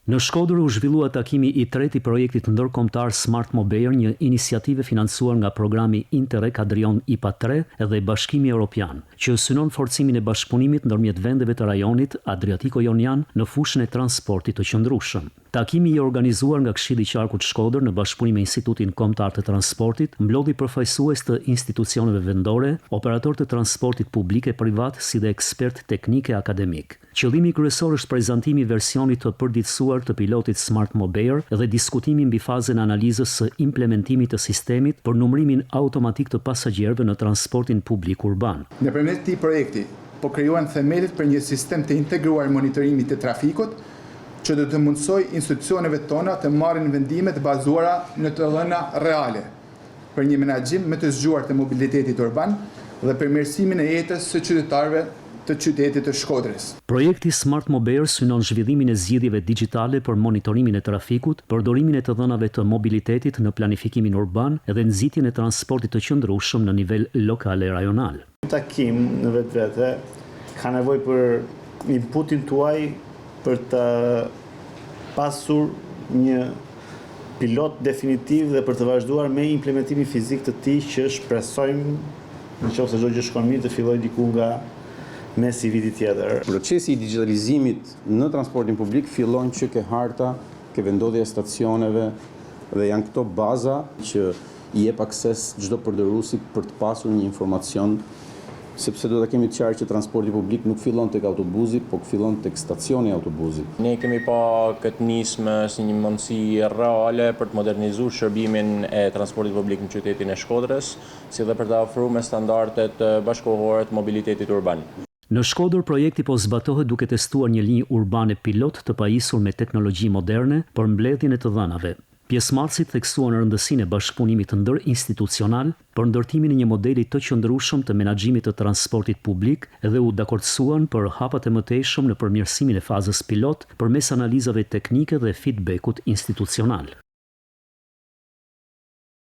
Në Shkodër u zhvillua takimi i tretë i projektit ndërkombëtar Smart Mobeir, një iniciativë financuar nga programi Interreg Adrion IPA 3 dhe Bashkimi Evropian, që synon forcimin e bashkëpunimit ndërmjet vendeve të rajonit Adriatiko-Jonian në fushën e transportit të qëndrueshëm. Takimi i organizuar nga Këshilli i Qarkut Shkodër në bashkëpunim me Institutin Kombëtar të Transportit mblodhi përfaqësues të institucioneve vendore, operator të transportit publik e privat, si dhe ekspert teknik e akademik. Qëllimi kryesor është prezantimi i versionit të përditësuar të pilotit Smart Mobeir dhe diskutimi mbi fazën e analizës së implementimit të sistemit për numërimin automatik të pasagjerëve në transportin publik urban. Nëpërmjet këtij projekti, po krijohen themelit për një sistem të integruar monitorimit të trafikut, që do të mundsoj institucioneve tona të marrin vendime të bazuara në të dhëna reale për një menaxhim më të zgjuar të mobilitetit urban dhe përmirësimin e jetës së qytetarëve të qytetit të Shkodrës. Projekti Smart Mobeir synon zhvillimin e zgjidhjeve digjitale për monitorimin e trafikut, përdorimin e të dhënave të mobilitetit në planifikimin urban dhe nxitjen e transportit të qëndrueshëm në nivel lokal e rajonal. Takim në vetvete ka nevojë për inputin tuaj për të pasur një pilot definitiv dhe për të vazhduar me implementimin fizik të tij që shpresojmë, nëse çdo gjë shkon mirë, të fillojë diku nga mesi i vitit tjetër. Procesi i digitalizimit në transportin publik fillon që ke harta, ke vendodhja e stacioneve dhe janë këto baza që i jep akses çdo përdorësi për të pasur një informacion, sepse do ta kemi të qartë që transporti publik nuk fillon tek autobusi, por fillon tek stacioni i autobusit. Ne kemi pa këtë nismë si një mundësi reale për të modernizuar shërbimin e transportit publik në qytetin e Shkodrës, si dhe për të ofruar me standardet bashkëkohore të mobilitetit urban. Në Shkodër, projekti po zbatohet duke testuar një linjë urbane pilot të pajisur me teknologji moderne për mbledhjen e të dhënave. Pjesëmarrësit theksuan rëndësinë e bashkëpunimit ndërinstitucional për ndërtimin e një modeli të qëndrueshëm të menaxhimit të transportit publik dhe u dakordsuan për hapat e mëtejshëm në përmirësimin e fazës pilot përmes analizave teknike dhe feedbackut institucional.